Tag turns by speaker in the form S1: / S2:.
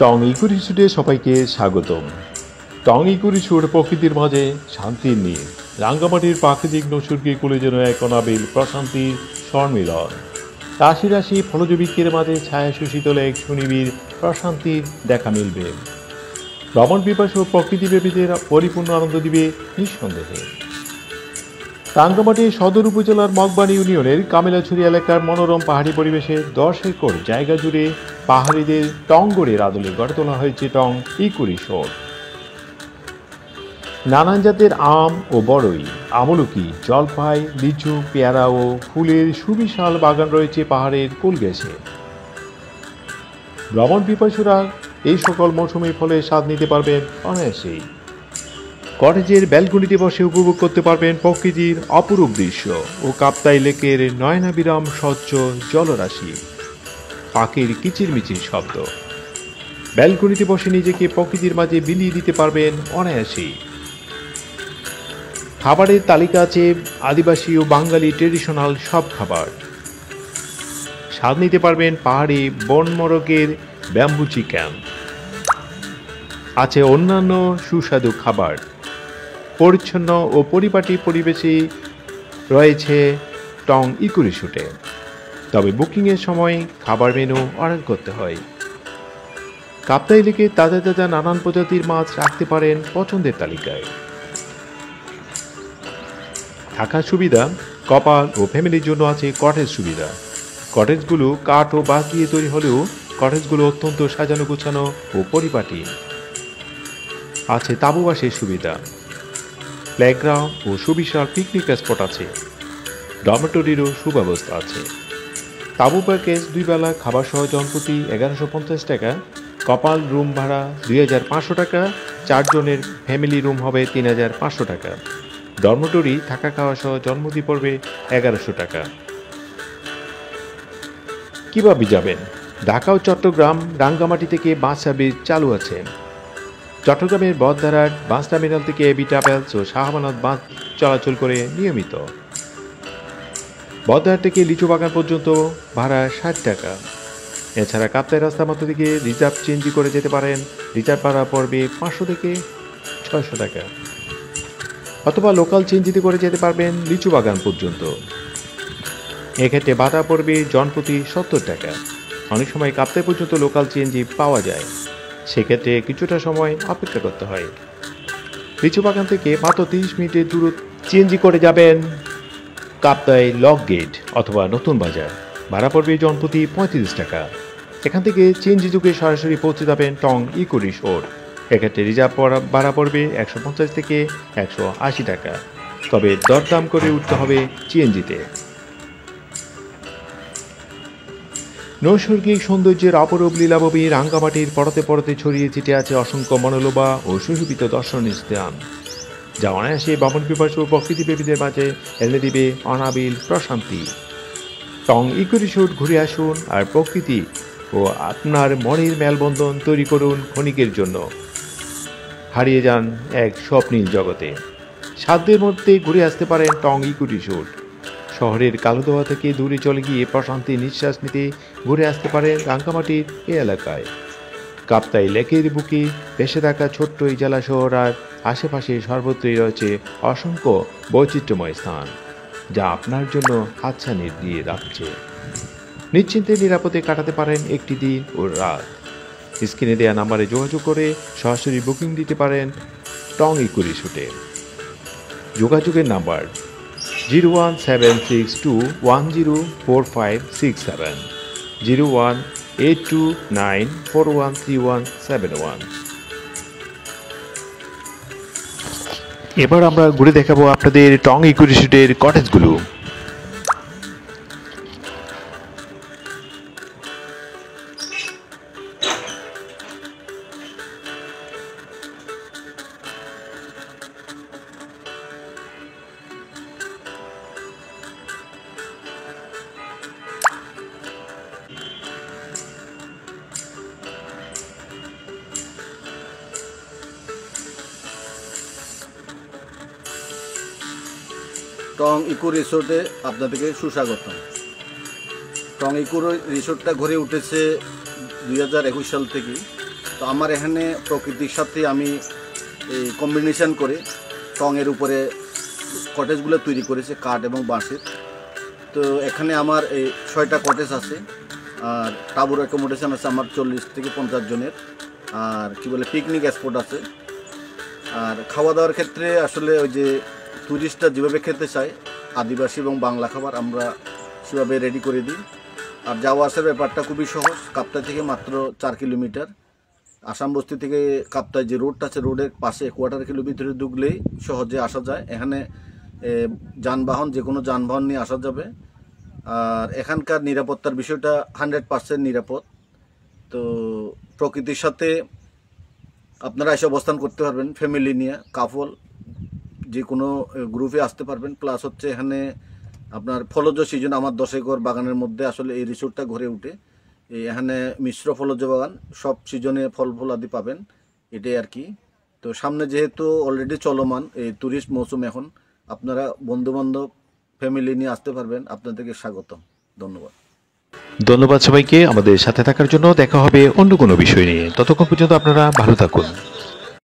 S1: টং ইকো রিসোর্টে সবাইকে স্বাগতম। টং ইকো রিসোর্ট প্রকৃতির মাঝে শান্তির নীড়, রাঙ্গামাটির প্রাকৃতিক নৈসর্গিক কোলে যেন এক অনাবিল প্রশান্তির সম্মিলন। রাশি রাশি ফলজ বৃক্ষের মাঝে ছায়া সুশীতলে এক সুনিবিড় প্রশান্তির দেখা মিলবে। ভ্রমণ পিপাসু প্রকৃতিপ্রেমীদের পরিপূর্ণ আনন্দ দিবে নিঃসন্দেহে। রাঙ্গামাটি সদর উপজেলার মগবানী ইউনিয়নের কামিলাছড়ি এলাকার মনোরম পাহাড়ি পরিবেশে 10 একর জায়গা জুড়ে পাহাড়িদের টংগড়ের আদলে গড়ে তোলা হয়েছে টং ইকো রিসোর্ট। নানান জাতের আম ও বড়ই, আমলকি, জলপাই, লিচু, পেয়ারা ও ফুলের সুবিশাল বাগান রয়েছে পাহাড়ের কোল ঘেঁষে। ভ্রমণ পিপাসুরা এই সকল মৌসুমি ফলে স্বাদ নিতে পারবেন অনায়াসেই। কটেজের ব্যালকনিতে বসে উপভোগ করতে পারবেন প্রকৃতির অপরূপ দৃশ্য ও কাপ্তাই লেকের নয়নাবিরাম স্বচ্ছ জলরাশি, পাখির কিচিরমিচির শব্দ। ব্যালকনিতে বসে নিজেকে প্রকৃতির মাঝে বিলিয়ে দিতে পারবেন অনায়াসেই। খাবারের তালিকা আছে আদিবাসী ও বাঙালি ট্রেডিশনাল সব খাবার। স্বাদ নিতে পারবেন পাহাড়ি বনমরকের ব্যাম্বু চিকেন। আছে অন্যান্য সুস্বাদু খাবার। পরিচ্ছন্ন ও পরিপাটি পরিবেশে রয়েছে টং ইকো রিসোর্টে। তবে বুকিংয়ের সময় খাবার মেনু অর্ডার করতে হয়। কাপ্তাই লেকে তাজা তাজা নানান প্রজাতির মাছ রাখতে পারেন পছন্দের তালিকায়। থাকার সুবিধা, কপাল ও ফ্যামিলির জন্য আছে কটেজ সুবিধা। কটেজগুলো কাঠ ও বাঁশ দিয়ে তৈরি হলেও কটেজগুলো অত্যন্ত সাজানো গোছানো ও পরিপাটি। আছে তাঁবুবাসের সুবিধা, প্লেগ্রাউন্ড ও সুবিশাল পিকনিক স্পট আছে। ডরমেটরিরও সুব্যবস্থা আছে। তাঁবু প্যাকেজ 2 বেলা খাবার সহ জনপ্রতি 1150 টাকা। কপাল রুম ভাড়া 2500 টাকা। 4 জনের ফ্যামিলি রুম হবে 3500 টাকা। ডরমেটরি থাকা খাওয়া সহ জন্মতি পড়বে 1100 টাকা। কিভাবে যাবেন? ঢাকা ও চট্টগ্রাম রাঙ্গামাটি থেকে বাস সার্ভিস চালু আছে। চট্টগ্রামের বদধারার বাস টার্মিনাল থেকে এবি ট্রাভেলস ও শাহবানাত বাস চলাচল করে নিয়মিত। বদধার থেকে লিচু বাগান পর্যন্ত ভাড়া 60 টাকা। এছাড়া কাপ্তাই রাস্তা মাত্র থেকে রিজার্ভ চেঞ্জি করে যেতে পারেন। রিজার্ভ ভাড়া পড়বে 500 থেকে 600 টাকা। অথবা লোকাল চেঞ্জিতে করে যেতে পারবেন লিচু বাগান পর্যন্ত। এক্ষেত্রে ভাড়া পড়বে জনপ্রতি 70 টাকা। অনেক সময় কাপ্তাই পর্যন্ত লোকাল চেঞ্জি পাওয়া যায়, সেক্ষেত্রে কিছুটা সময় অপেক্ষা করতে হয়। লিচু বাগান থেকে মাত্র 30 মিনিটের দূরত্ব চেঞ্জি করে যাবেন কাপ্তাই লক গেট অথবা নতুন বাজার। ভাড়া পড়বে জনপ্রতি 35 টাকা। এখান থেকে চেঞ্জি যুগে সরাসরি পৌঁছে যাবেন টং ইকো রিসোর্ট। এক্ষেত্রে রিজার্ভ ভাড়া পড়বে 150 থেকে 180 টাকা। তবে দরদাম করে উঠতে হবে সিএনজিতে। নৈসর্গিক সৌন্দর্যের অপরূপ লীলাভূমি রাঙ্গামাটির পরতে পরতে ছড়িয়ে ছিটিয়ে আছে অসংখ্য মনোলোভা ও সুশোভিত দর্শনীয় স্থান, যা অনায়াসে ভ্রমণ পিপাসু প্রকৃতিপ্রেমীদের মাঝে এনে দিবে অনাবিল প্রশান্তি। টং ইকো রিসোর্ট ঘুরে আসুন আর প্রকৃতি ও আপনার মনের মেলবন্ধন তৈরি করুন ক্ষণিকের জন্য। হারিয়ে যান এক স্বপ্নীল জগতে। সাধ্যের মধ্যে ঘুরে আসতে পারেন টং ইকো রিসোর্ট। শহরের কালো ধোঁয়া থেকে দূরে চলে গিয়ে প্রশান্তির নিঃশ্বাস নিতে ঘুরে আসতে পারেন রাঙ্গামাটির এ এলাকায়। কাপ্তাই লেকের বুকে ভেসে থাকা ছোট্ট এই জেলা শহর আর আশেপাশে সর্বত্রই রয়েছে অসংখ্য বৈচিত্র্যময় স্থান, যা আপনার জন্য হাতছানি দিয়ে রাখছে। নিশ্চিন্তে নিরাপদে কাটাতে পারেন একটি দিন ও রাত। স্ক্রিনে দেওয়া নাম্বারে যোগাযোগ করে সরাসরি বুকিং দিতে পারেন টং ইকো রিসোর্টে। যোগাযোগের নাম্বার 01762104567, 01829413171। এবার আমরা ঘুরে দেখাবো আপনাদের টং ইকো রিসোর্টের কটেজগুলো।
S2: টং ইকো রিসোর্টে আপনাদেরকে সুস্বাগতম। টং ইকো রিসোর্টটা গড়ে উঠেছে 2021 সাল থেকে। তো আমার এখানে প্রকৃতির সাথে আমি এই কম্বিনেশন করে টঙের উপরে কটেজগুলো তৈরি করেছে কাঠ এবং বাঁশের। তো এখানে আমার এই 6টা কটেজ আছে, আর টাবুর অ্যাকোমোডেশন আছে আমার 40 থেকে 50 জনের, আর কি বলে পিকনিক স্পট আছে। আর খাওয়া দাওয়ার ক্ষেত্রে আসলে ওই যে ট্যুরিস্টরা যেভাবে খেতে চায় আদিবাসী এবং বাংলা খাবার আমরা সেভাবে রেডি করে দিই। আর যাওয়া আসার ব্যাপারটা খুবই সহজ, কাপ্তাই থেকে মাত্র 4 কিলোমিটার। আসাম বস্তি থেকে কাপ্তাই যে রোডটা আছে রোডের পাশে 1/4 কিলো ভিতরে ঢুকলেই সহজে আসা যায়। এখানে যানবাহন যে কোনো যানবাহন নিয়ে আসা যাবে। আর এখানকার নিরাপত্তার বিষয়টা 100% নিরাপদ। তো প্রকৃতির সাথে আপনারা এসে অবস্থান করতে পারবেন, ফ্যামিলি নিয়ে কাপল যে কোনো গ্রুপে আসতে পারবেন। প্লাস হচ্ছে এখানে আপনার ফলজ সিজন আমার 10 একর বাগানের মধ্যে আসলে এই রিসোর্টটা গড়ে উঠে। এখানে মিশ্র ফলজ বাগান, সব সিজনে ফল ফলাদি পাবেন, এটাই আর কি। তো সামনে যেহেতু অলরেডি চলমান এই ট্যুরিস্ট মৌসুম, এখন আপনারা বন্ধুবান্ধব ফ্যামিলি নিয়ে আসতে পারবেন। আপনাদেরকে স্বাগতম, ধন্যবাদ।
S1: ধন্যবাদ সবাইকে আমাদের সাথে থাকার জন্য। দেখা হবে অন্য কোনো বিষয় নিয়ে, ততক্ষণ পর্যন্ত আপনারা ভালো থাকুন।